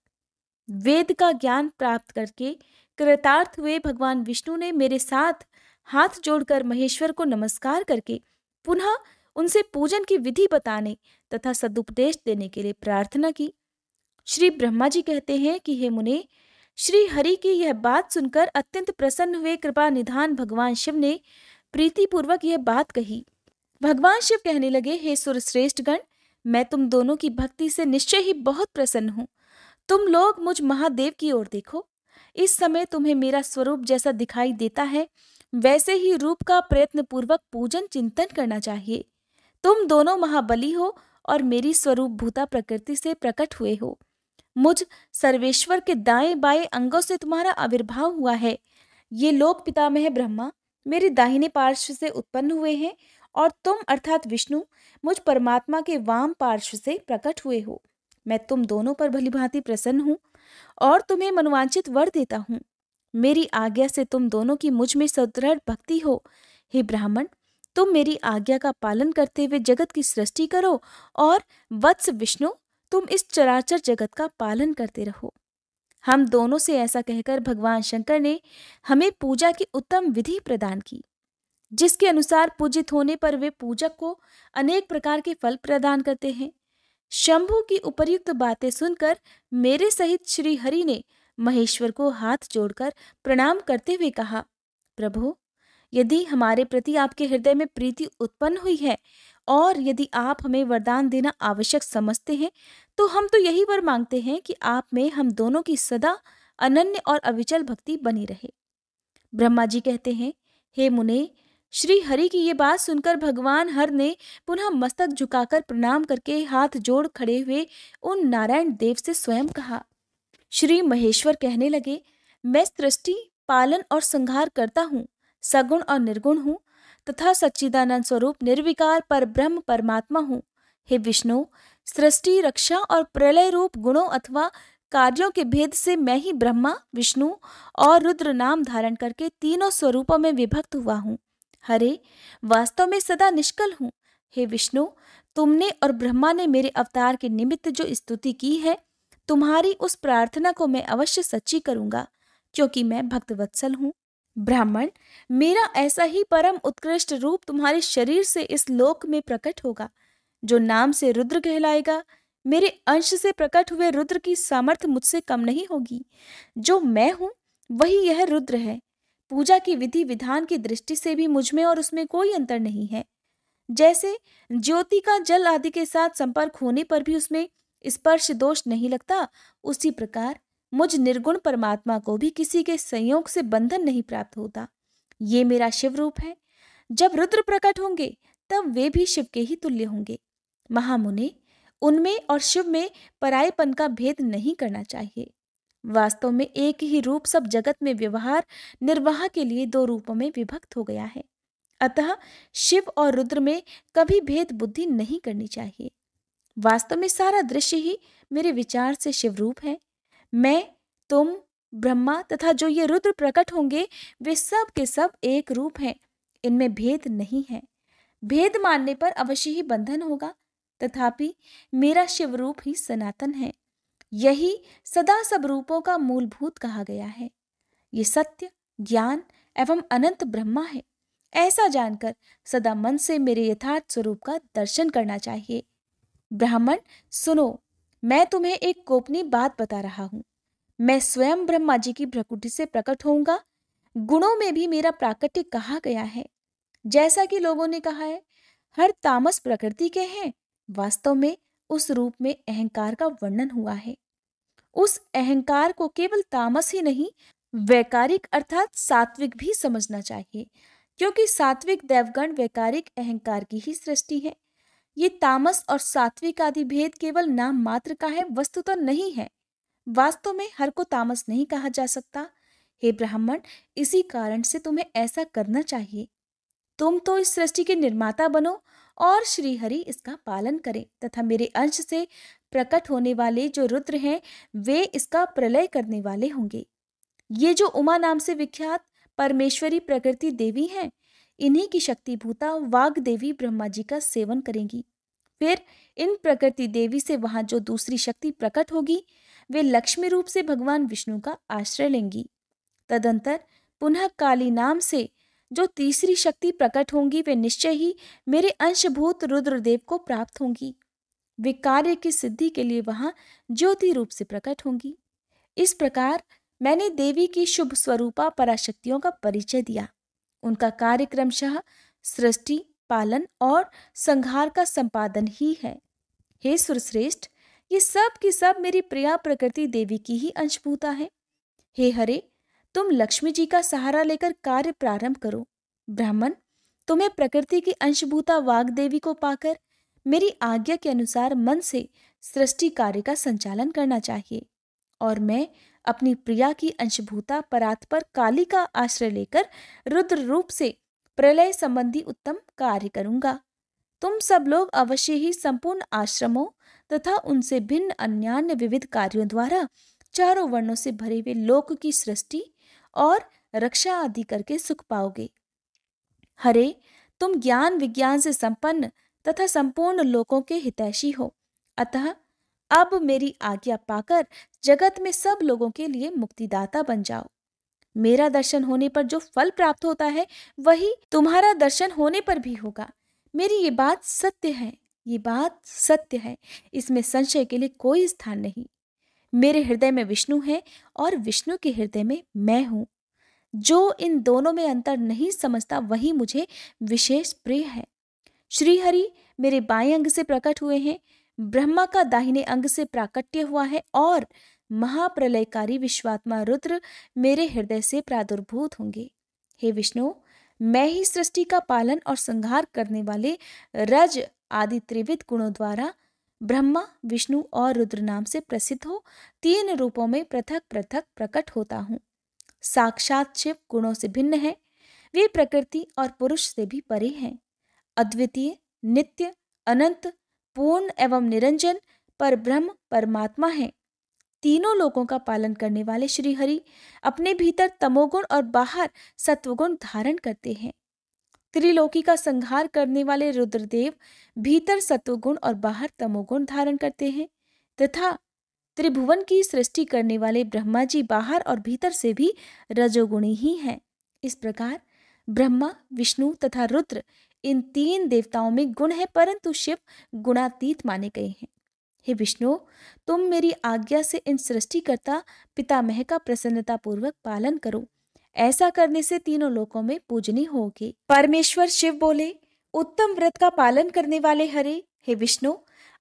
वेद का ज्ञान प्राप्त करके कृतार्थ हुए भगवान विष्णु ने मेरे साथ हाथ जोड़कर महेश्वर को नमस्कार करके पुनः उनसे पूजन की विधि बताने तथा सदुपदेश देने के लिए प्रार्थना की। श्री ब्रह्मा जी कहते हैं कि हे मुने, श्री हरि की यह बात सुनकर अत्यंत प्रसन्न हुए कृपा निधान भगवान शिव ने प्रीतिपूर्वक यह बात कही। भगवान शिव कहने लगे, हे सुरश्रेष्ठ गण, मैं तुम दोनों की भक्ति से निश्चय ही बहुत प्रसन्न हूँ। तुम लोग मुझ महादेव की ओर देखो। इस समय तुम्हें मेरा स्वरूप जैसा दिखाई देता है वैसे ही रूप का प्रयत्न पूर्वक पूजन चिंतन करना चाहिए। तुम दोनों महाबली हो और मेरी स्वरूप भूता प्रकृति से प्रकट हुए हो। मुझ सर्वेश्वर के दाएं बाएं अंगों से तुम्हारा आविर्भाव हुआ है। ये लोक पितामह ब्रह्मा मेरे दाहिने पार्श्व से उत्पन्न हुए हैं और तुम अर्थात विष्णु मुझ परमात्मा के वाम पार्श्व से प्रकट हुए हो। मैं तुम दोनों पर भलीभांति प्रसन्न हूँ और तुम्हें मनोवांछित वर देता हूँ। मेरी आज्ञा से तुम दोनों की मुझ में सुदृढ़ भक्ति हो। हे ब्राह्मण, तुम मेरी आज्ञा का पालन करते हुए जगत की सृष्टि करो और वत्स विष्णु, तुम इस चराचर जगत का पालन करते रहो। हम दोनों से ऐसा कहकर भगवान शंकर ने हमें पूजा की उत्तम विधि प्रदान की, जिसके अनुसार पूजित होने पर वे पूजक को अनेक प्रकार के फल प्रदान करते हैं। शंभु की उपर्युक्त बातें सुनकर मेरे सहित श्री हरि ने महेश्वर को हाथ जोड़कर प्रणाम करते हुए कहा, प्रभु, यदि हमारे प्रति आपके हृदय में प्रीति उत्पन्न हुई है और यदि आप हमें वरदान देना आवश्यक समझते हैं तो हम तो यही वर मांगते हैं कि आप में हम दोनों की सदा अनन्य और अविचल भक्ति बनी रहे। ब्रह्मा जी कहते हैं, हे मुने, श्री हरि की ये बात सुनकर भगवान हर ने पुनः मस्तक झुकाकर प्रणाम करके हाथ जोड़ खड़े हुए उन नारायण देव से स्वयं कहा। श्री महेश्वर कहने लगे, मैं सृष्टि, पालन और संहार करता हूँ, सगुण और निर्गुण हूँ तथा सच्चिदानंद स्वरूप निर्विकार पर ब्रह्म परमात्मा हूँ। हे विष्णु, सृष्टि, रक्षा और प्रलय रूप गुणों अथवा कार्यों के भेद से मैं ही ब्रह्मा, विष्णु और रुद्र नाम धारण करके तीनों स्वरूपों में विभक्त हुआ हूँ। हरे, वास्तव में सदा निष्कल हूँ। हे विष्णु, तुमने और ब्रह्मा ने मेरे अवतार के निमित्त जो स्तुति की है, तुम्हारी उस प्रार्थना को मैं अवश्य सच्ची करूंगा, क्योंकि मैं भक्तवत्सल हूँ। ब्राह्मण, मेरा ऐसा ही परम उत्कृष्ट रूप तुम्हारे शरीर से इस लोक में प्रकट होगा, जो नाम से रुद्र कहलाएगा। मेरे अंश से प्रकट हुए रुद्र की सामर्थ्य मुझसे कम नहीं होगी। जो मैं हूँ वही यह रुद्र है। पूजा की विधि विधान की दृष्टि से भी मुझ में और उसमें कोई अंतर नहीं है। जैसे ज्योति का जल आदि के साथ संपर्क होने पर भी उसमें स्पर्श दोष नहीं लगता, उसी प्रकार मुझ निर्गुण परमात्मा को भी किसी के संयोग से बंधन नहीं प्राप्त होता। ये मेरा शिव रूप है। जब रुद्र प्रकट होंगे तब वे भी शिव के ही तुल्य होंगे। महामुने, उनमें और शिव में परायपन का भेद नहीं करना चाहिए। वास्तव में एक ही रूप सब जगत में व्यवहार निर्वाह के लिए दो रूपों में विभक्त हो गया है। अतः शिव और रुद्र में कभी भेद बुद्धि नहीं करनी चाहिए। वास्तव में सारा दृश्य ही मेरे विचार से शिव रूप है। मैं, तुम, ब्रह्मा तथा जो ये रुद्र प्रकट होंगे वे सब के सब एक रूप हैं। इनमें भेद नहीं है। भेद मानने पर अवश्य ही बंधन होगा, तथापि मेरा शिव रूप ही सनातन है। यही सदा सब रूपों का मूलभूत कहा गया है। ये सत्य, ज्ञान एवं अनंत ब्रह्मा है। ऐसा जानकर सदा मन से मेरे यथार्थ स्वरूप का दर्शन करना चाहिए। ब्राह्मण सुनो, मैं तुम्हें एक गोपनीय बात बता रहा हूँ। मैं स्वयं ब्रह्मा जी की भ्रकुटी से प्रकट होऊंगा। गुणों में भी मेरा प्राकट्य कहा गया है। जैसा कि लोगों ने कहा है, हर तामस प्रकृति के हैं, वास्तव में उस रूप में अहंकार का वर्णन हुआ है। उस अहंकार को केवल तामस ही नहीं, वैकारिक अर्थात सात्विक भी समझना चाहिए, क्योंकि सात्विक देवगण वैकारिक अहंकार की ही सृष्टि है। ये तामस और सात्विक आदि भेद केवल नाम मात्र का है, वस्तुतः नहीं है। वास्तव में हर को तामस नहीं कहा जा सकता। हे ब्राह्मण, इसी कारण से तुम्हें ऐसा करना चाहिए। तुम तो इस सृष्टि के निर्माता बनो और श्री हरि इसका पालन करें तथा मेरे अंश से प्रकट होने वाले जो रुद्र हैं वे इसका प्रलय करने वाले होंगे। ये जो उमा नाम से विख्यात परमेश्वरी प्रकृति देवी हैं, इन्हीं की शक्तिभूता वाग देवी ब्रह्मा जी का सेवन करेंगी। फिर इन प्रकृति देवी से वहां जो दूसरी शक्ति प्रकट होगी वे लक्ष्मी रूप से भगवान विष्णु का आश्रय लेंगी। तदंतर पुनः काली नाम से जो तीसरी शक्ति प्रकट होंगी वे निश्चय ही मेरे अंशभूत रुद्रदेव को प्राप्त होंगी। वे कार्य की सिद्धि के लिए वहां ज्योति रूप से प्रकट होंगी। इस प्रकार मैंने देवी की शुभ स्वरूपा पराशक्तियों का परिचय दिया। उनका कार्य क्रमशः सृष्टि, पालन और संहार का संपादन ही है। हे सुरश्रेष्ठ, ये सब की सब मेरी प्रिया प्रकृति देवी की ही अंशभूता है। हे हरे, तुम लक्ष्मी जी का सहारा लेकर कार्य प्रारंभ करो। ब्राह्मण, तुम्हें प्रकृति की अंशभूता वाग देवी को पाकर मेरी आज्ञा के अनुसार मन से सृष्टि कार्य का संचालन करना चाहिए और मैं अपनी प्रिया की अंशभूता परात्पर काली का आश्रय लेकर रुद्र रूप से प्रलय संबंधी उत्तम कार्य करूंगा। तुम सब लोग अवश्य ही संपूर्ण आश्रमों तथा उनसे भिन्न अन्यान्य विविध कार्यों द्वारा चारों वर्णों से भरे हुए लोक की सृष्टि और रक्षा आदि करके सुख पाओगे। हरे, तुम ज्ञान विज्ञान से संपन्न तथा संपूर्ण लोकों के हितैषी हो, अतः अब मेरी आज्ञा पाकर जगत में सब लोगों के लिए मुक्तिदाता बन जाओ। मेरा दर्शन होने पर जो फल प्राप्त होता है वही तुम्हारा दर्शन होने पर भी होगा। मेरी ये बात सत्य है, ये बात सत्य है, इसमें संशय के लिए कोई स्थान नहीं। मेरे हृदय में विष्णु है और विष्णु के हृदय में मैं हूं। जो इन दोनों में अंतर नहीं समझता वही मुझे विशेष प्रिय है। श्री हरि मेरे बाएं अंग से प्रकट हुए हैं, ब्रह्मा का दाहिने अंग से प्राकट्य हुआ है और महाप्रलयकारी विश्वात्मा रुद्र मेरे हृदय से प्रादुर्भूत होंगे। हे विष्णु, मैं ही सृष्टि का पालन और संहार करने वाले रज आदि त्रिविध गुणों द्वारा ब्रह्मा, विष्णु और रुद्र नाम से प्रसिद्ध हो तीन रूपों में पृथक पृथक प्रकट होता हूँ। साक्षात शिव गुणों से भिन्न है, वे प्रकृति और पुरुष से भी परे हैं। अद्वितीय, नित्य, अनंत, पूर्ण एवं निरंजन पर ब्रह्म परमात्मा है। तीनों लोकों का पालन करने वाले श्री हरि अपने भीतर तमोगुण और बाहर सत्वगुण धारण करते हैं। त्रिलोकी का संहार करने वाले रुद्रदेव भीतर सत्वगुण और बाहर तमोगुण धारण करते हैं तथा त्रिभुवन की सृष्टि करने वाले ब्रह्मा जी बाहर और भीतर से भी रजोगुणी ही हैं। इस प्रकार ब्रह्मा, विष्णु तथा रुद्र इन तीन देवताओं में गुण है, परंतु शिव गुणातीत माने गए हैं। हे विष्णु, तुम मेरी आज्ञा से इन सृष्टिकर्ता पितामह का प्रसन्नता पूर्वक पालन करो। ऐसा करने से तीनों लोकों में पूजनीय होगे। परमेश्वर शिव बोले, उत्तम व्रत का पालन करने वाले हरे, हे विष्णु,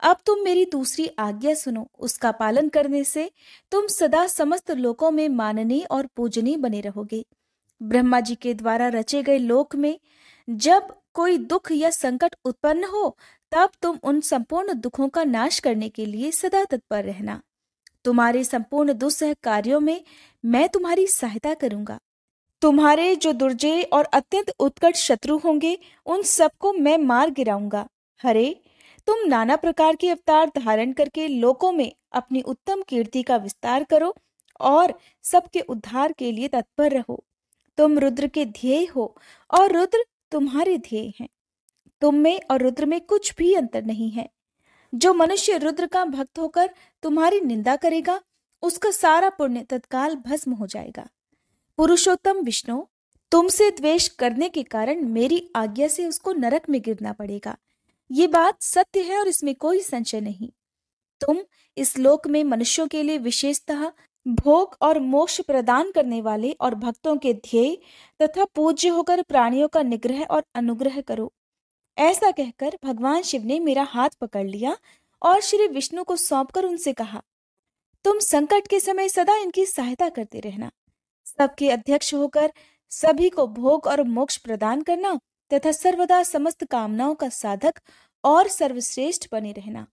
अब तुम मेरी दूसरी आज्ञा सुनो। उसका पालन करने से तुम सदा समस्त लोकों में माननीय और पूजनीय बने रहोगे। ब्रह्मा जी के द्वारा रचे गए लोक में जब कोई दुख या संकट उत्पन्न हो तब तुम उन संपूर्ण दुखों का नाश करने के लिए सदा तत्पर रहना। तुम्हारे संपूर्ण दुस्सह कार्यों में मैं तुम्हारी सहायता करूंगा। तुम्हारे जो दुर्जय और अत्यंत उत्कट शत्रु होंगे उन सबको मैं मार गिराऊंगा। हरे, तुम नाना प्रकार के अवतार धारण करके लोकों में अपनी उत्तम कीर्ति का विस्तार करो और सबके उद्धार के लिए तत्पर रहो। तुम रुद्र के ध्येय हो और रुद्र तुम्हारे ध्येय हैं। तुम में और रुद्र में कुछ भी अंतर नहीं है। जो मनुष्य रुद्र का भक्त होकर तुम्हारी निंदा करेगा उसका सारा पुण्य तत्काल भस्म हो जाएगा। पुरुषोत्तम विष्णु, तुमसे द्वेष करने के कारण मेरी आज्ञा से उसको नरक में गिरना पड़ेगा। ये बात सत्य है और इसमें कोई संशय नहीं। तुम इस लोक में मनुष्यों के लिए विशेषतः भोग और मोक्ष प्रदान करने वाले और भक्तों के ध्येय तथा पूज्य होकर प्राणियों का निग्रह और अनुग्रह करो। ऐसा कहकर भगवान शिव ने मेरा हाथ पकड़ लिया और श्री विष्णु को सौंपकर उनसे कहा, तुम संकट के समय सदा इनकी सहायता करते रहना। सबके अध्यक्ष होकर सभी को भोग और मोक्ष प्रदान करना तथा सर्वदा समस्त कामनाओं का साधक और सर्वश्रेष्ठ बने रहना।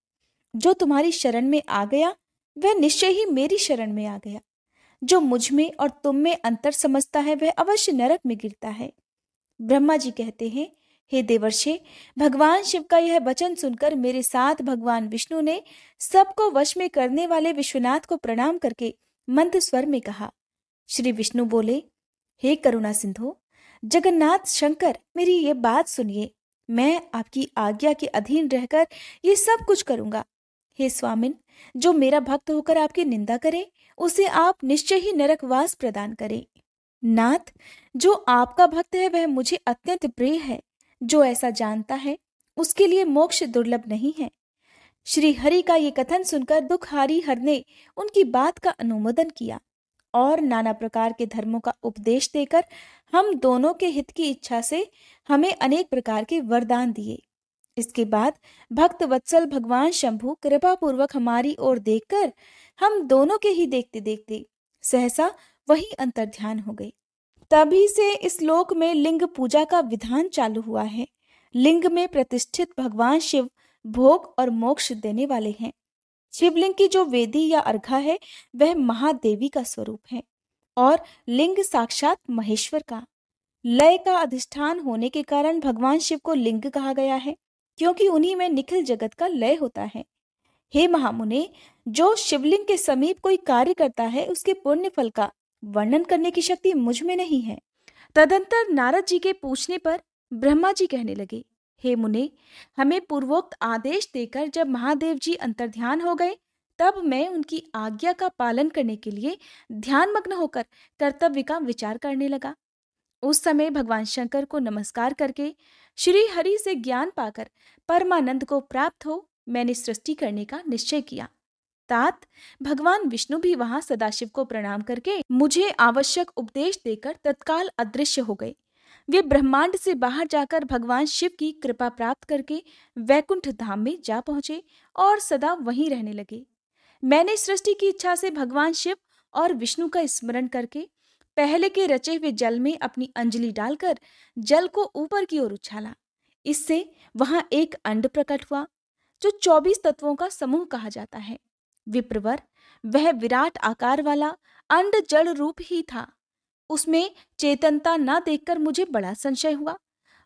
जो तुम्हारी शरण में आ गया वह निश्चय ही मेरी शरण में आ गया। जो मुझ में और तुम में अंतर समझता है वह अवश्य नरक में गिरता है। ब्रह्मा जी कहते हैं, हे देवर्षे, भगवान शिव का यह वचन सुनकर मेरे साथ भगवान विष्णु ने सबको वश में करने वाले विश्वनाथ को प्रणाम करके मंद स्वर में कहा। श्री विष्णु बोले, हे करुणा सिंधु, जगन्नाथ शंकर, मेरी ये बात सुनिए। मैं आपकी आज्ञा के अधीन रहकर ये सब कुछ करूंगा। हे स्वामिन, जो मेरा भक्त होकर आपकी निंदा करे उसे आप निश्चय ही नरकवास प्रदान करें। नाथ, जो आपका भक्त है वह मुझे अत्यंत प्रिय है। जो ऐसा जानता है उसके लिए मोक्ष दुर्लभ नहीं है। श्री हरि का ये कथन सुनकर दुखहारी हर ने उनकी बात का अनुमोदन किया और नाना प्रकार के धर्मों का उपदेश देकर हम दोनों के हित की इच्छा से हमें अनेक प्रकार के वरदान दिए। इसके बाद भक्त वत्सल भगवान शंभु कृपा पूर्वक हमारी ओर देखकर हम दोनों के ही देखते देखते सहसा वही अंतर्ध्यान हो गए। तभी से इस लोक में लिंग पूजा का विधान चालू हुआ है। लिंग में प्रतिष्ठित भगवान शिव भोग और मोक्ष देने वाले हैं। शिवलिंग की जो वेदी या अर्घा है वह महादेवी का स्वरूप है और लिंग साक्षात महेश्वर का। लय का अधिष्ठान होने के कारण भगवान शिव को लिंग कहा गया है, क्योंकि उन्हीं में निखिल जगत का लय होता है। हे महामुने, जो शिवलिंग के समीप कोई कार्य करता है उसके पुण्य फल का वर्णन करने की शक्ति मुझ में नहीं है। तदंतर नारद जी के पूछने पर ब्रह्मा जी कहने लगे, हे मुने, हमें पूर्वोक्त आदेश देकर जब महादेव जी अंतर्ध्यान हो गए तब मैं उनकी आज्ञा का पालन करने के लिए ध्यानमग्न होकर कर्तव्य का विचार करने लगा। उस समय भगवान शंकर को नमस्कार करके श्री हरि से ज्ञान पाकर परमानंद को प्राप्त हो मैंने सृष्टि करने का निश्चय किया। तात भगवान विष्णु भी वहां सदाशिव को प्रणाम करके मुझे आवश्यक उपदेश देकर तत्काल अदृश्य हो गए। वे ब्रह्मांड से बाहर जाकर भगवान शिव की कृपा प्राप्त करके वैकुंठ धाम में जा पहुंचे और सदा वहीं रहने लगे। मैंने सृष्टि की इच्छा से भगवान शिव और विष्णु का स्मरण करके पहले के रचे हुए जल में अपनी अंजलि डालकर जल को ऊपर की ओर उछाला। इससे वहां एक अंड प्रकट हुआ जो 24 तत्वों का समूह कहा जाता है। विप्रवर, वह विराट आकार वाला अंड जल रूप ही था। उसमें चेतनता न देखकर मुझे बड़ा संशय हुआ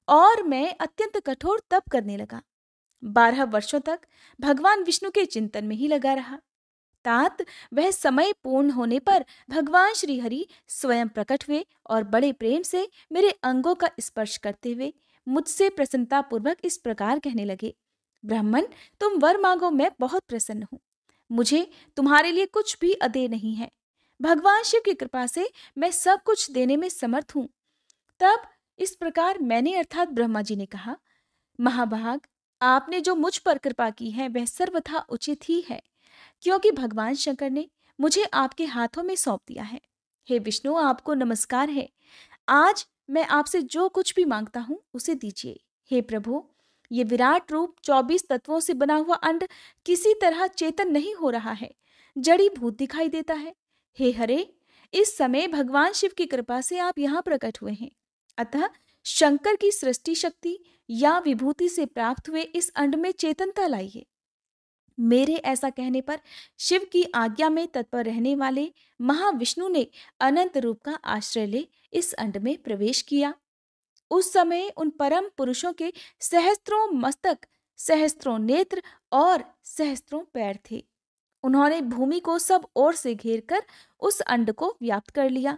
और मैं अत्यंत कठोर तप करने लगा। 12 वर्षों तक भगवान विष्णु के चिंतन में ही लगा रहा। तात वह समय पूर्ण होने पर भगवान श्री हरि स्वयं प्रकट हुए और बड़े प्रेम से मेरे अंगों का स्पर्श करते हुए मुझसे प्रसन्नता पूर्वक इस प्रकार कहने लगे, ब्राह्मण, तुम वर मांगो, मैं बहुत प्रसन्न हूं। मुझे तुम्हारे लिए कुछ भी अदेय नहीं है। भगवान शिव की कृपा से मैं सब कुछ देने में समर्थ हूं। तब इस प्रकार मैंने अर्थात ब्रह्मा जी ने कहा, महाभाग, आपने जो मुझ पर कृपा की है वह सर्वथा उचित ही है, क्योंकि भगवान शंकर ने मुझे आपके हाथों में सौंप दिया है। हे विष्णु, आपको नमस्कार है। आज मैं आपसे जो कुछ भी मांगता हूं उसे दीजिए। हे प्रभु, ये विराट रूप 24 तत्वों से बना हुआ अंड किसी तरह चेतन नहीं हो रहा है, जड़ी भूत दिखाई देता है। हे हरे, इस समय भगवान शिव की कृपा से आप यहाँ प्रकट हुए हैं, अतः शंकर की सृष्टि शक्ति या विभूति से प्राप्त हुए इस अंड में चेतनता लाइए। मेरे ऐसा कहने पर शिव की आज्ञा में तत्पर रहने वाले महाविष्णु ने अनंत रूप का आश्रय ले इस अंड में प्रवेश किया। उस समय उन परम पुरुषों के सहस्त्रों मस्तक, सहस्त्रों नेत्र और सहस्त्रों पैर थे। उन्होंने भूमि को सब ओर से घेर कर उस अंड को व्याप्त कर लिया।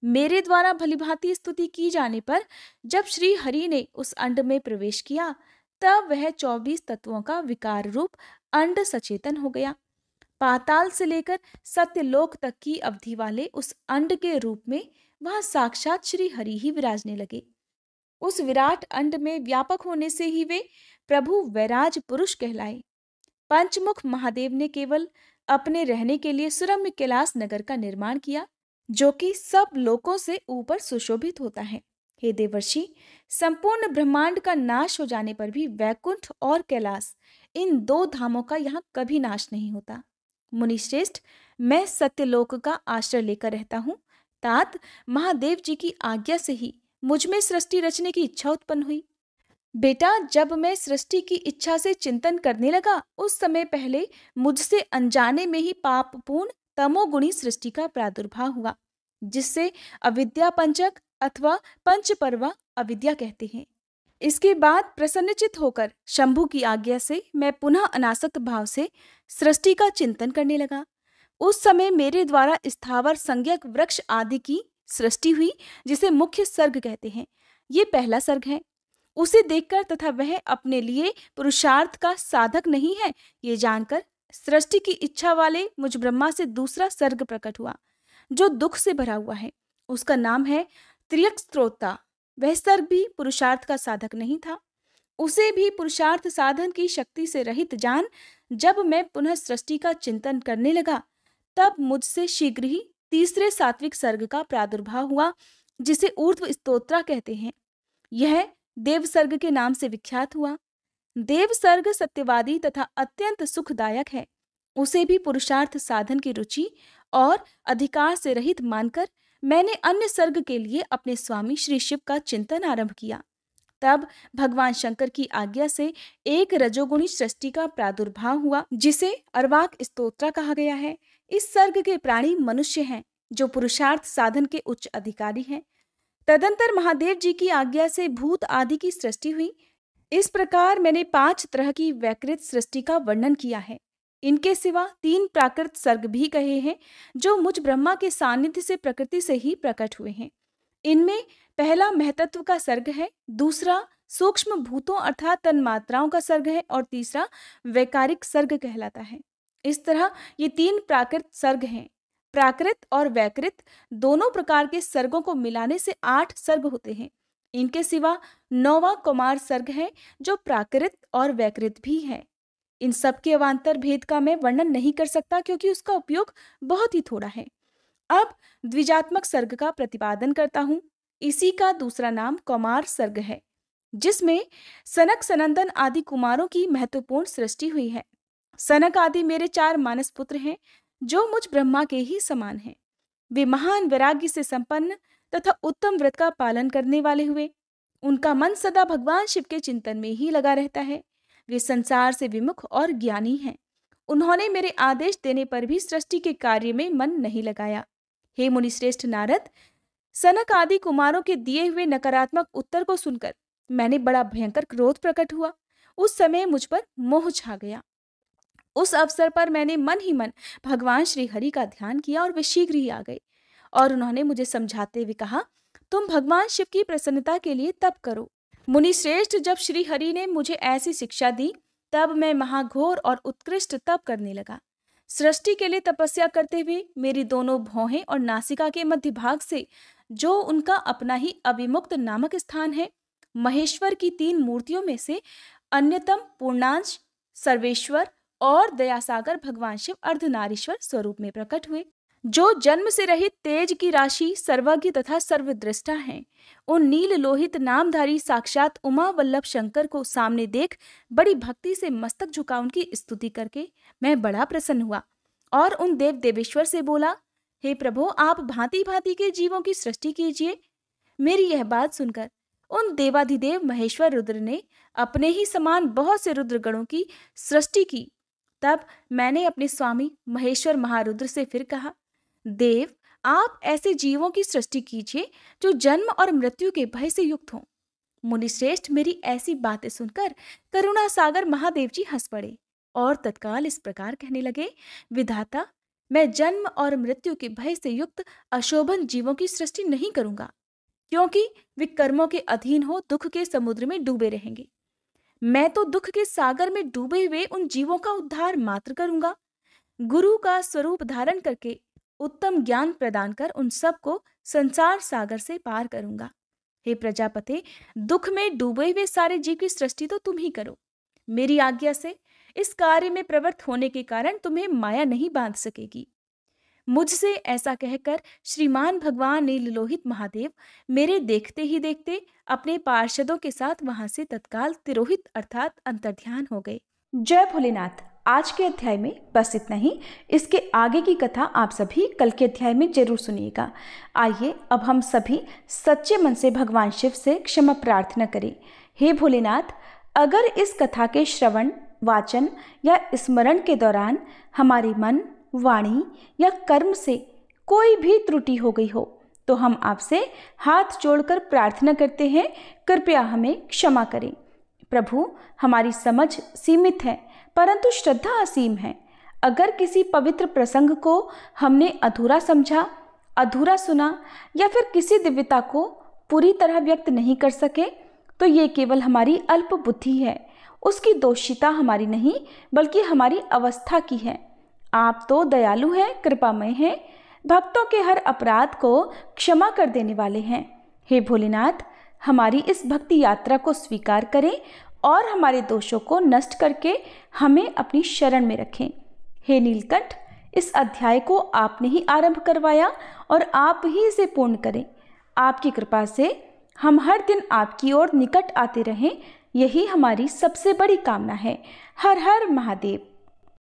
मेरे द्वारा भलीभांति स्तुति की जाने पर जब श्री हरि ने उस अंड में प्रवेश किया तब वह 24 तत्वों का विकार रूप अंड सचेतन हो गया। पाताल से लेकर सत्यलोक तक की अवधि वाले उस अंड के रूप में वहां साक्षात श्री हरि ही विराजने लगे। उस विराट अंड में व्यापक होने से ही वे प्रभु वैराज पुरुष कहलाए। पंचमुख महादेव ने केवल अपने रहने के लिए सुरम्य कैलाश नगर का निर्माण किया, जो कि सब लोकों से ऊपर सुशोभित होता है। हे देवर्षि, संपूर्ण ब्रह्मांड का नाश हो जाने पर भी वैकुंठ और कैलाश, इन 2 धामों का यहाँ कभी नाश नहीं होता। मुनिश्रेष्ठ, मैं सत्यलोक का आश्रय लेकर रहता हूँ। तात महादेव जी की आज्ञा से ही मुझ में सृष्टि रचने की इच्छा उत्पन्न हुई। बेटा, जब मैं सृष्टि की इच्छा से चिंतन करने लगा उस समय पहले मुझसे अनजाने में ही पापपूर्ण तमोगुणी सृष्टि का प्रादुर्भाव हुआ, जिससे अविद्या पंचक अथवा पंचपर्वा अविद्या कहते हैं। इसके बाद प्रसन्नचित होकर शंभु की आज्ञा से मैं पुनः अनासक्त भाव से सृष्टि का चिंतन करने लगा। उस समय मेरे द्वारा स्थावर संज्ञक वृक्ष आदि की सृष्टि हुई, जिसे मुख्य सर्ग कहते हैं। ये पहला सर्ग है। उसे देखकर तथा वह अपने लिए पुरुषार्थ का साधक नहीं है, ये जानकर सृष्टि की इच्छा वाले मुझ ब्रह्मा से दूसरा सर्ग प्रकट हुआ, जो दुख से भरा हुआ है। उसका नाम है त्र्यक्स्त्रोता। वह सर्ग भी पुरुषार्थ का साधक नहीं था। उसे भी पुरुषार्थ साधन की शक्ति से रहित जान जब मैं पुनः सृष्टि का चिंतन करने लगा, तब मुझसे शीघ्र ही तीसरे सात्विक सर्ग का प्रादुर्भाव हुआ, जिसे ऊर्ध्व स्तोत्रा कहते हैं। यह देव सर्ग के नाम से विख्यात हुआ। देव सर्ग सत्यवादी तथा अत्यंत सुखदायक है। उसे भी पुरुषार्थ साधन की रुचि और अधिकार से रहित मानकर मैंने अन्य सर्ग के लिए अपने स्वामी श्री शिव का चिंतन आरंभ किया। तब भगवान शंकर की आज्ञा से एक रजोगुणी सृष्टि का प्रादुर्भाव हुआ, जिसे अर्वाक स्तोत्रा कहा गया है। इस सर्ग के प्राणी मनुष्य हैं, जो पुरुषार्थ साधन के उच्च अधिकारी हैं। तदंतर महादेव जी की आज्ञा से भूत आदि की सृष्टि हुई। इस प्रकार मैंने 5 तरह की वैकृत सृष्टि का वर्णन किया है। इनके सिवा 3 प्राकृत सर्ग भी कहे हैं, जो मुझ ब्रह्मा के सानिध्य से प्रकृति से ही प्रकट हुए हैं। इनमें पहला महतत्व का सर्ग है, दूसरा सूक्ष्म भूतों अर्थात तन्मात्राओं का सर्ग है, और तीसरा वैकारिक सर्ग कहलाता है। इस तरह ये 3 प्राकृत सर्ग हैं। प्राकृत और वैकृत दोनों प्रकार के सर्गों को मिलाने से 8 सर्ग होते हैं। इनके सिवा 9वां कुमार सर्ग है, जो प्राकृत और वैकृत भी है। इन सब के अवान्तर भेद का मैं वर्णन नहीं कर सकता, क्योंकि उसका उपयोग बहुत ही थोड़ा है। अब द्विजात्मक सर्ग का प्रतिपादन करता हूं। इसी का दूसरा नाम कौमार सर्ग है, जिसमें सनक सनंदन आदि कुमारों की महत्वपूर्ण सृष्टि हुई है। सनक आदि मेरे 4 मानस पुत्र हैं, जो मुझ ब्रह्मा के ही समान हैं। वे महान वैराग्य से संपन्न तथा उत्तम व्रत का पालन करने वाले हुए। उनका मन सदा भगवान शिव के चिंतन में ही लगा रहता है। वे संसार से विमुख और ज्ञानी हैं। उन्होंने मेरे आदेश देने पर भी सृष्टि के कार्य में मन नहीं लगाया। हे मुनिश्रेष्ठ नारद, सनक आदि कुमारों के दिए हुए नकारात्मक उत्तर को सुनकर मैंने बड़ा भयंकर क्रोध प्रकट हुआ। उस समय मुझ पर मोह छा गया। उस अवसर पर मैंने मन ही मन भगवान श्री हरि का ध्यान किया और वे शीघ्र ही आ गए, और उन्होंने मुझे समझाते हुए कहा, तुम भगवान शिव की प्रसन्नता के लिए तप करो। मुनिश्रेष्ठ, जब श्री हरि ने मुझे ऐसी शिक्षा दी, तब मैं महाघोर और उत्कृष्ट तप करने लगा। सृष्टि के लिए तपस्या करते हुए मेरी दोनों भौहें और नासिका के मध्य भाग से, जो उनका अपना ही अविमुक्त नामक स्थान है, महेश्वर की 3 मूर्तियों में से अन्यतम पूर्णांश सर्वेश्वर और दयासागर भगवान शिव अर्धनारीश्वर स्वरूप में प्रकट हुए, जो जन्म से रहित तेज की राशि, सर्वज्ञ तथा सर्वदृष्टा हैं। उन नील लोहित नामधारी साक्षात उमा वल्लभ शंकर को सामने देख बड़ी भक्ति से मस्तक झुका उनकी स्तुति करके मैं बड़ा प्रसन्न हुआ, और उन देव देवेश्वर से बोला, हे प्रभु, आप भांति भांति के जीवों की सृष्टि कीजिए। मेरी यह बात सुनकर उन देवाधिदेव महेश्वर रुद्र ने अपने ही समान बहुत से रुद्रगणों की सृष्टि की। तब मैंने अपने स्वामी महेश्वर महारुद्र से फिर कहा, देव, आप ऐसे जीवों की सृष्टि कीजिए जो जन्म और मृत्यु के भय से युक्त हों। मुनिश्रेष्ठ, मेरी ऐसी बातें सुनकर करुणा सागर महादेव जी हंस पड़े और तत्काल इस प्रकार कहने लगे, विधाता, मैं जन्म और मृत्यु के भय से युक्त अशोभन जीवों की सृष्टि नहीं करूंगा, क्योंकि वे कर्मों के अधीन हो दुख के समुद्र में डूबे रहेंगे। मैं तो दुख के सागर में डूबे हुए उन जीवों का उद्धार मात्र करूंगा। गुरु का स्वरूप धारण करके उत्तम ज्ञान प्रदान कर उन सबको संसार सागर से पार करूंगा। हे प्रजापते, दुख में डूबे हुए सारे जीव की सृष्टि तो तुम ही करो। मेरी आज्ञा से इस कार्य में प्रवृत्त होने के कारण तुम्हें माया नहीं बांध सकेगी। मुझसे ऐसा कहकर श्रीमान भगवान नीललोहित महादेव मेरे देखते ही देखते अपने पार्षदों के साथ वहां से तत्काल तिरोहित अर्थात अंतर्ध्यान हो गए। जय भोलेनाथ। आज के अध्याय में बस इतना ही। इसके आगे की कथा आप सभी कल के अध्याय में जरूर सुनिएगा। आइए अब हम सभी सच्चे मन से भगवान शिव से क्षमा प्रार्थना करें। हे भोलेनाथ, अगर इस कथा के श्रवण, वाचन या स्मरण के दौरान हमारे मन, वाणी या कर्म से कोई भी त्रुटि हो गई हो, तो हम आपसे हाथ जोड़कर प्रार्थना करते हैं, कृपया हमें क्षमा करें। प्रभु, हमारी समझ सीमित है, परंतु श्रद्धा असीम है। अगर किसी पवित्र प्रसंग को हमने अधूरा समझा अधूरा सुना या फिर किसी दिव्यता को पूरी तरह व्यक्त नहीं कर सके तो ये केवल हमारी अल्प बुद्धि है। उसकी दोषिता हमारी नहीं बल्कि हमारी अवस्था की है। आप तो दयालु हैं, कृपामय हैं, भक्तों के हर अपराध को क्षमा कर देने वाले हैं। हे भोलेनाथ, हमारी इस भक्ति यात्रा को स्वीकार करें और हमारे दोषों को नष्ट करके हमें अपनी शरण में रखें। हे नीलकंठ, इस अध्याय को आपने ही आरंभ करवाया और आप ही इसे पूर्ण करें। आपकी कृपा से हम हर दिन आपकी ओर निकट आते रहें, यही हमारी सबसे बड़ी कामना है। हर हर महादेव।